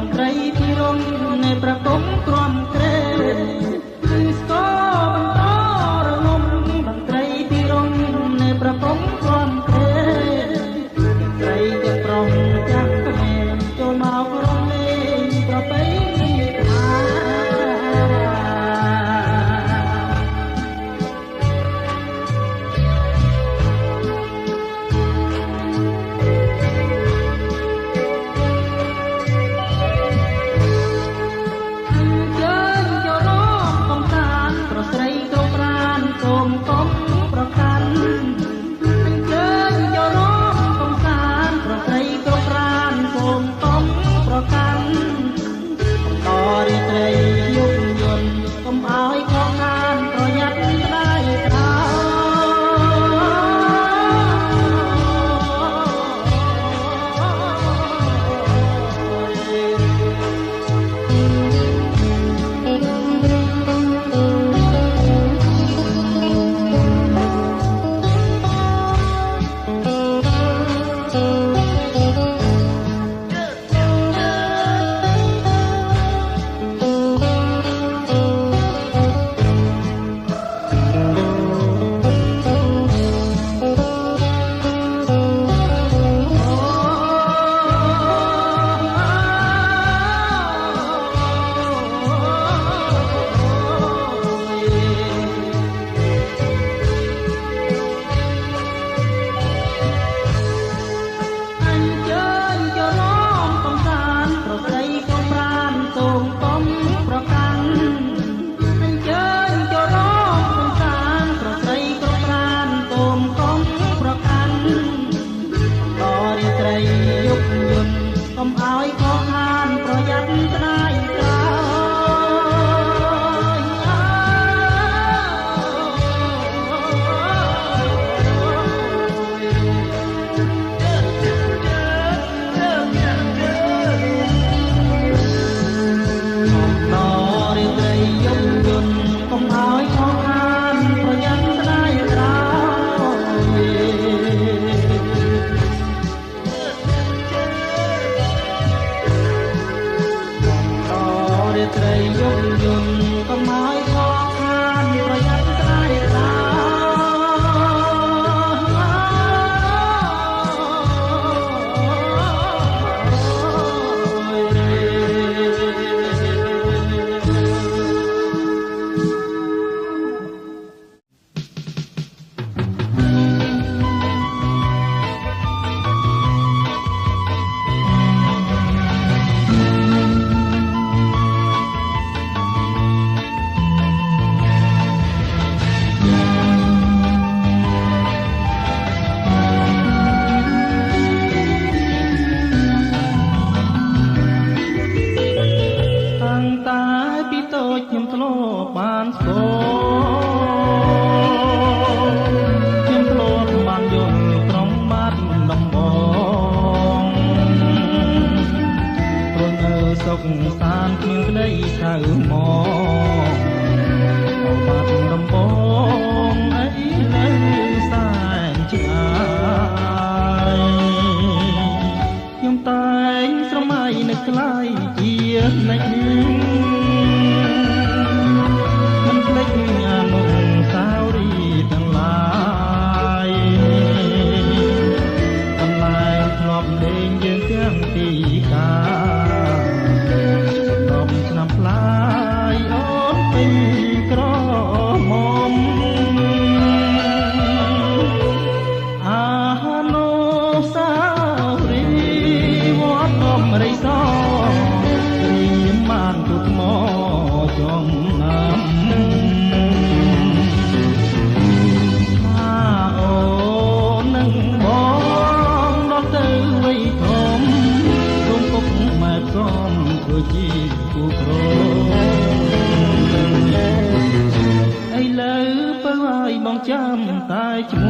ងត្រីពីរំនៃប្រកុំក្រំក្រែគឺស្គរបន្តរងំតន្ត្រីពីរំនៃប្រកុំក្រំក្រែត្រីទាំងប្រុសចាស់ក្មេងចូលមករំលេងប្រពៃណីខ្ម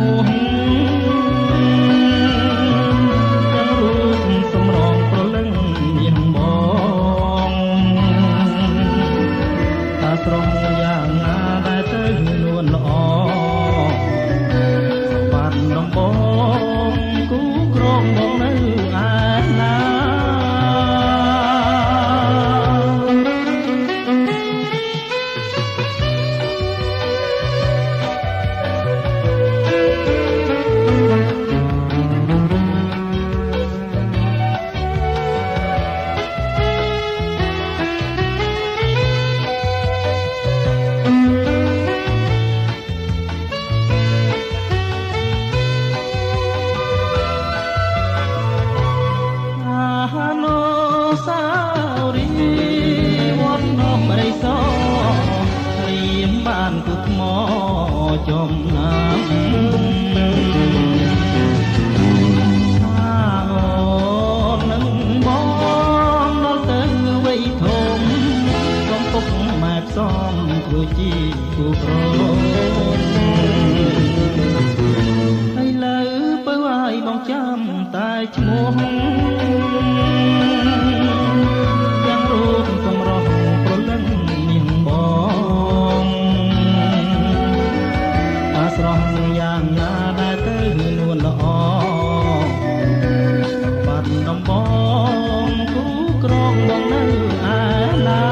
ែរគូក្រងមកនៅឯណា ចំណាំនឹងបងដល់ទៅវ័យធំកំពុកម៉ែផ្សំធ្វើជាគូប្រហើយលើបើឲ្យបងចាំតែឈ្មោះយ៉ាងរូបសម្រស់ប្រលឹងនាងបងអាស្រស់យ៉ាងណាដែលទៅនួនល្អបាត់ដំបងគូក្រងបងនៅឯណា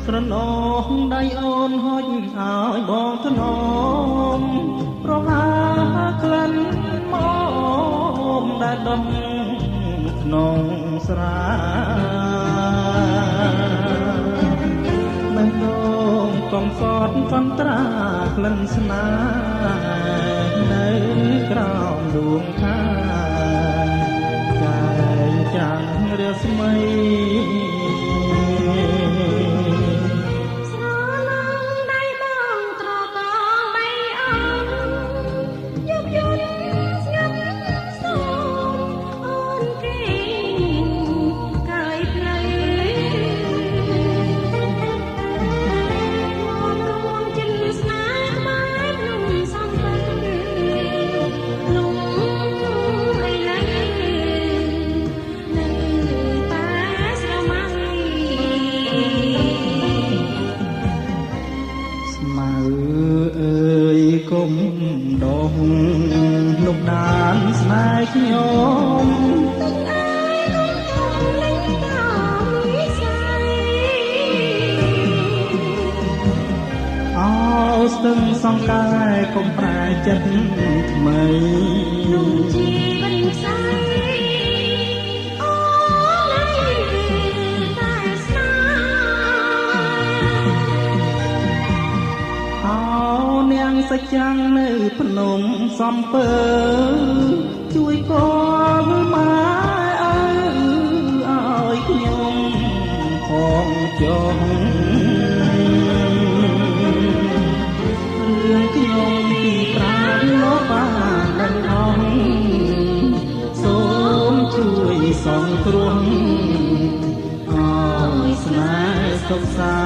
ស្រណោះដៃអូនហុចឲ្យបងថ្នមប្រហាក្លិនមកដែលដុំក្នុងស្រានៅដងកំសត់កំត្រាក្លិនស្នេហ៍នៅក្រោមដួងខាចែងចាំងរាស្មីគុំដងលុបដានស្នេហ៍ខ្ញុំទឹកអើយគុំធំលេងតាមវិស័យអោស្ទឹងសង្កែគុំប្រែចិត្តថ្មីនោះជីវិតស្អីអូឡើយតែស្នេហ៍នាងសច្ចាំងនៅភ្នំសំពើជួយគាល់ម៉ែឲ្យខ្ញុំផងចុះរឿងខ្ញុំពីប្រាណលោកបានដឹងអស់សូមជួយសង្គ្រោះឲ្យស្នេហ៍សុខសា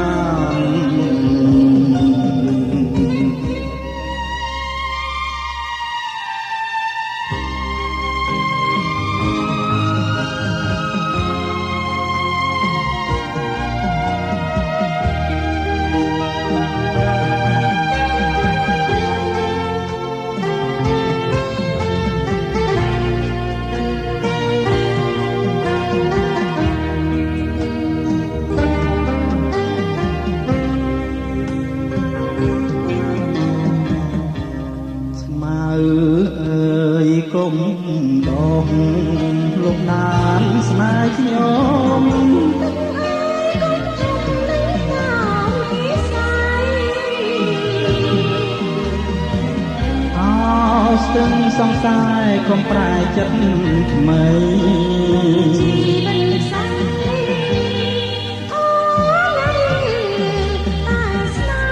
ន្តគុំដងលំដានស្នេហ៍ខ្ញុំទឹកអើយគុំជុំលេងតាមវិស័យអោស្ទឹងសង្ស័យគុំប្រែចិត្តថ្មីជីវិតស្អីអូឡើយតែស្នេ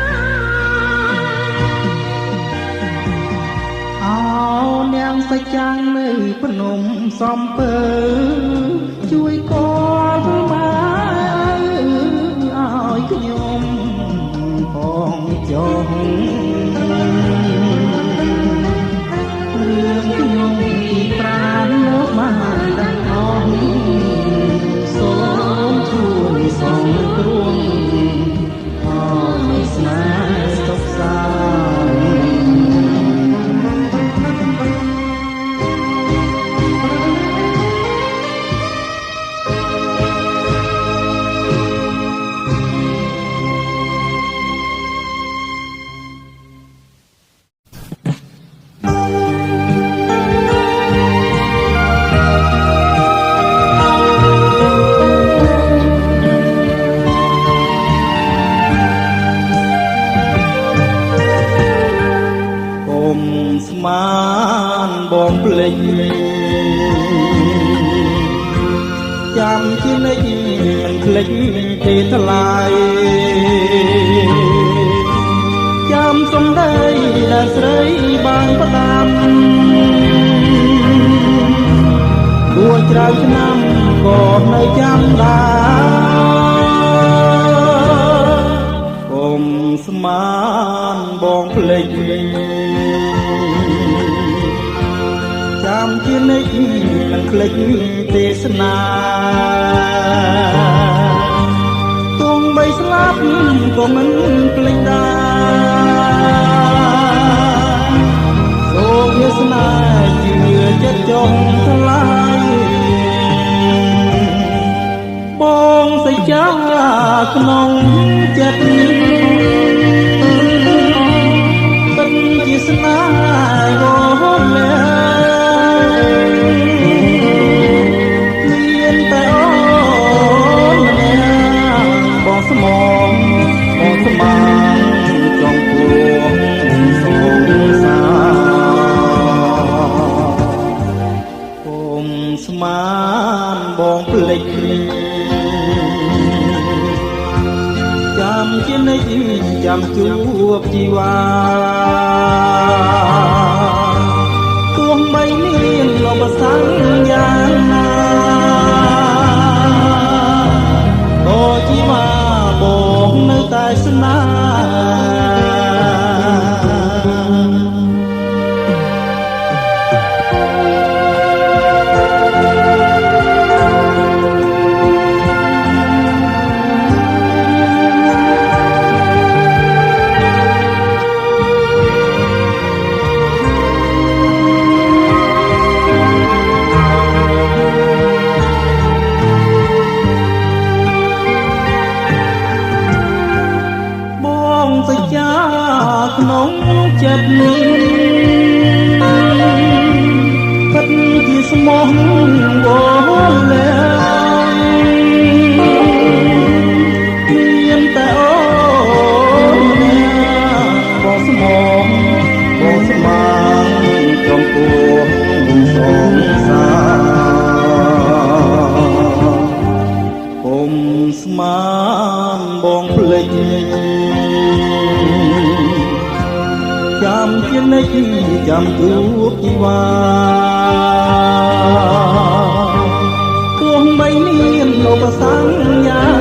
ហ៍នាងសច្ចាំងនៅភ្នំសំពើជួយគាល់ម៉ែឲ្យខ្ញុំផងចុះរឿងខ្ញុំពីប្រាណលោកបានដឹងអស់សូមជួយសង្គ្រោះឲ្យស្នេហ៍សុខសាន្ត បងភ្លេចចាំជានិច្ចមិនភ្លេចទេថ្លៃចាំសំដីដែលស្រីបានផ្ដាំដួលច្រើនឆ្នាំក៏នៅចាំដែរកុំស្មានបងភ្លេចចាំជានិច្ចមិនភ្លេចទេសនាទោះបីស្លាប់ក៏មិនភ្លេចដែរសូមវាសនាជឿចិត្តចង់ថ្លៃបងសច្ចាក្នុងចិត្តពិតជាស្នេហ៍រលឹកមានតែអូនម្នាក់បងស្មងបងស្មានចង់ពួងសងសាគុំស្មានបងភ្លេចចាំជានិច្ចចាំជួបជីវ៉ាទោះបីមានលំសង្យ៉ាងណាក៏ជីវ៉ាបងនៅតែស្នេហសច្ចាក្នុងចិត្តពិតជាស្មោះវល់លែងមានតែអូនម្នាក់បងស្មោះបងស្មានចំពោះសងសាគុំស្មានបងភ្លេចចាំជានិច្ចចាំជួបជីវ៉ាទោះបីមានឧបសគ្គយ៉ាង